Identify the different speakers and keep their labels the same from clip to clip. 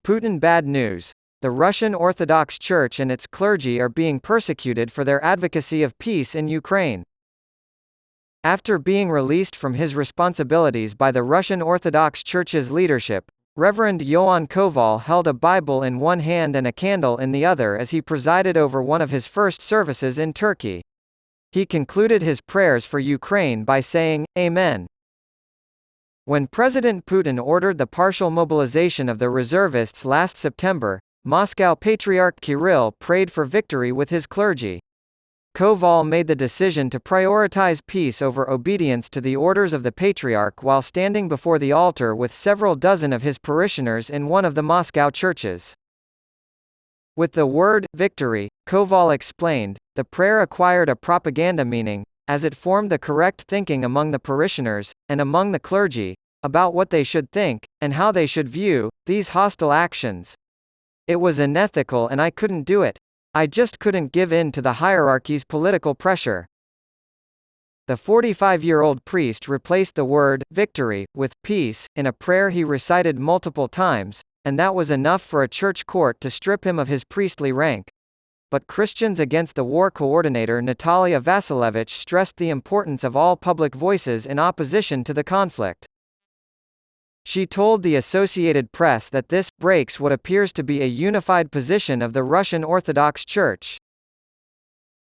Speaker 1: Putin Bad news. The Russian Orthodox Church and its clergy are being persecuted for their advocacy of peace in Ukraine. After being released from his responsibilities by the Russian Orthodox Church's leadership, Reverend Ioan Koval held a Bible in one hand and a candle in the other as he presided over one of his first services in Turkey. He concluded his prayers for Ukraine by saying, "Amen." When President Putin ordered the partial mobilization of the reservists last September, Moscow Patriarch Kirill prayed for victory with his clergy. Koval made the decision to prioritize peace over obedience to the orders of the Patriarch while standing before the altar with several dozen of his parishioners in one of the Moscow churches. With the word victory, Koval explained, the prayer acquired a propaganda meaning, as it formed the correct thinking among the parishioners, and among the clergy, about what they should think, and how they should view, these hostile actions. It was unethical and I couldn't do it. I just couldn't give in to the hierarchy's political pressure. The 45-year-old priest replaced the word victory with peace in a prayer he recited multiple times, and that was enough for a church court to strip him of his priestly rank. But Christians Against the War coordinator Natalia Vasilevich stressed the importance of all public voices in opposition to the conflict. She told the Associated Press that this breaks what appears to be a unified position of the Russian Orthodox Church.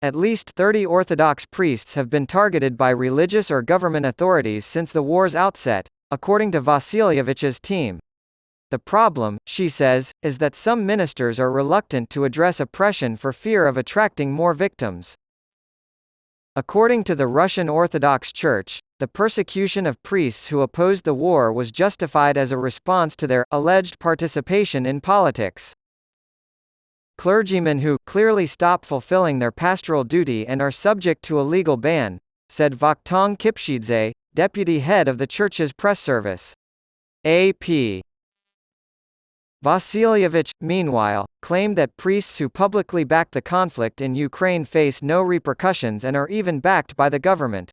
Speaker 1: At least 30 Orthodox priests have been targeted by religious or government authorities since the war's outset, according to Vasilievich's team. The problem, she says, is that some ministers are reluctant to address oppression for fear of attracting more victims. According to the Russian Orthodox Church, the persecution of priests who opposed the war was justified as a response to their alleged participation in politics. Clergymen who clearly stop fulfilling their pastoral duty and are subject to a legal ban, said Vakhtang Kipshidze, deputy head of the church's press service. AP. Vasilievich, meanwhile, claimed that priests who publicly back the conflict in Ukraine face no repercussions and are even backed by the government.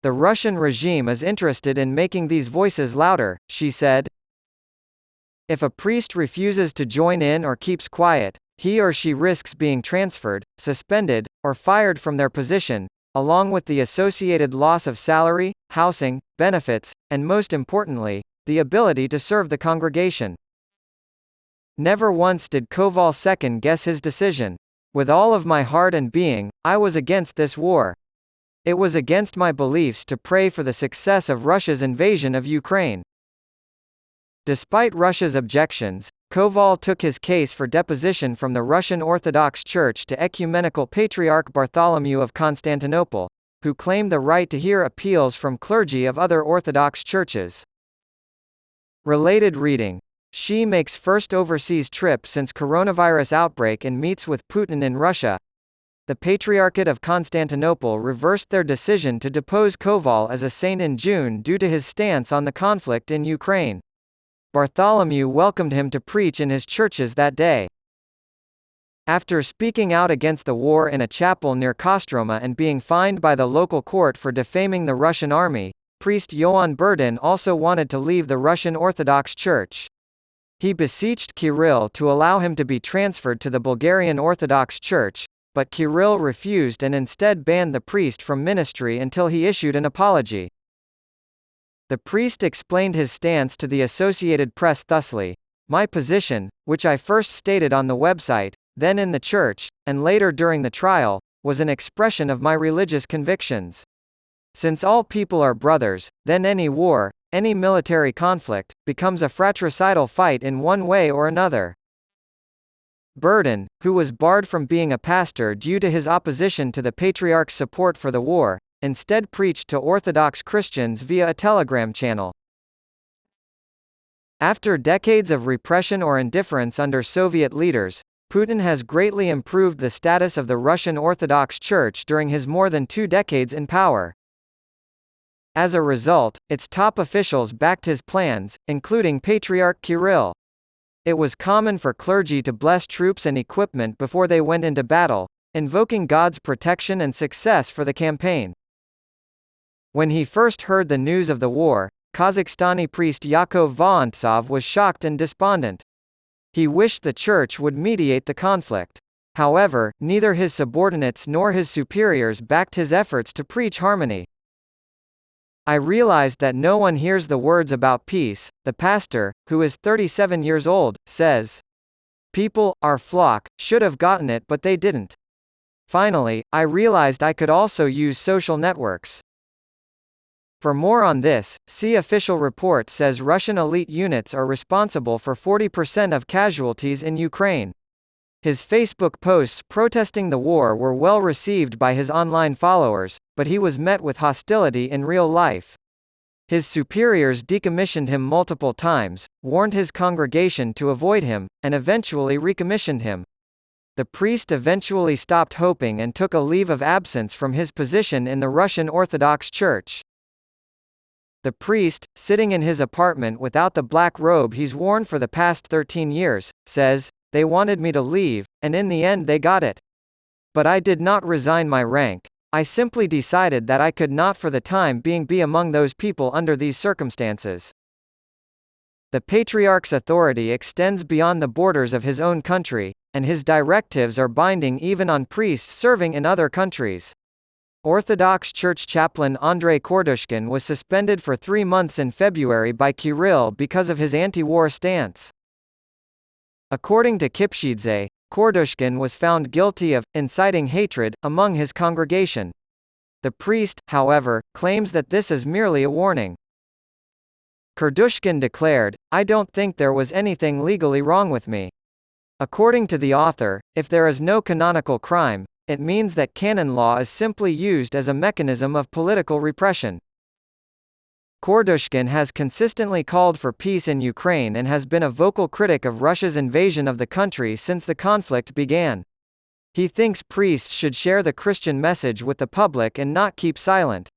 Speaker 1: The Russian regime is interested in making these voices louder, she said. If a priest refuses to join in or keeps quiet, he or she risks being transferred, suspended, or fired from their position, along with the associated loss of salary, housing, benefits, and most importantly, the ability to serve the congregation. Never once did Koval second-guess his decision. With all of my heart and being, I was against this war. It was against my beliefs to pray for the success of Russia's invasion of Ukraine. Despite Russia's objections, Koval took his case for deposition from the Russian Orthodox Church to Ecumenical Patriarch Bartholomew of Constantinople, who claimed the right to hear appeals from clergy of other Orthodox churches. Related reading. Xi makes first overseas trip since coronavirus outbreak and meets with Putin in Russia. The Patriarchate of Constantinople reversed their decision to depose Koval as a saint in June due to his stance on the conflict in Ukraine. Bartholomew welcomed him to preach in his churches that day. After speaking out against the war in a chapel near Kostroma and being fined by the local court for defaming the Russian army, priest Ioan Berdin also wanted to leave the Russian Orthodox Church. He beseeched Kirill to allow him to be transferred to the Bulgarian Orthodox Church, but Kirill refused and instead banned the priest from ministry until he issued an apology. The priest explained his stance to the Associated Press thusly: "My position, which I first stated on the website, then in the church, and later during the trial, was an expression of my religious convictions. Since all people are brothers, then any war, any military conflict, becomes a fratricidal fight in one way or another." Berdin, who was barred from being a pastor due to his opposition to the Patriarch's support for the war, instead preached to Orthodox Christians via a Telegram channel. After decades of repression or indifference under Soviet leaders, Putin has greatly improved the status of the Russian Orthodox Church during his more than 2 decades in power. As a result, its top officials backed his plans, including Patriarch Kirill. It was common for clergy to bless troops and equipment before they went into battle, invoking God's protection and success for the campaign. When he first heard the news of the war, Kazakhstani priest Yakov Vorontsov was shocked and despondent. He wished the church would mediate the conflict. However, neither his subordinates nor his superiors backed his efforts to preach harmony. I realized that no one hears the words about peace, the pastor, who is 37 years old, says. People, our flock, should have gotten it but they didn't. Finally, I realized I could also use social networks. For more on this, see official report says Russian elite units are responsible for 40% of casualties in Ukraine. His Facebook posts protesting the war were well received by his online followers, but he was met with hostility in real life. His superiors decommissioned him multiple times, warned his congregation to avoid him, and eventually recommissioned him. The priest eventually stopped hoping and took a leave of absence from his position in the Russian Orthodox Church. The priest, sitting in his apartment without the black robe he's worn for the past 13 years, says, "They wanted me to leave, and in the end they got it. But I did not resign my rank. I simply decided that I could not for the time being be among those people under these circumstances." The Patriarch's authority extends beyond the borders of his own country, and his directives are binding even on priests serving in other countries. Orthodox Church chaplain Andrei Kordushkin was suspended for 3 months in February by Kirill because of his anti-war stance. According to Kipshidze, Kordushkin was found guilty of inciting hatred among his congregation. The priest, however, claims that this is merely a warning. Kordushkin declared, "I don't think there was anything legally wrong with me." According to the author, if there is no canonical crime, it means that canon law is simply used as a mechanism of political repression. Kordushkin has consistently called for peace in Ukraine and has been a vocal critic of Russia's invasion of the country since the conflict began. He thinks priests should share the Christian message with the public and not keep silent.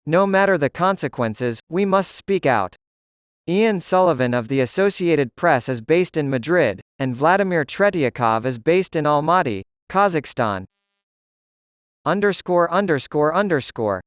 Speaker 1: No matter the consequences, we must speak out. Ian Sullivan of the Associated Press is based in Madrid, and Vladimir Tretiakov is based in Almaty, Kazakhstan. _________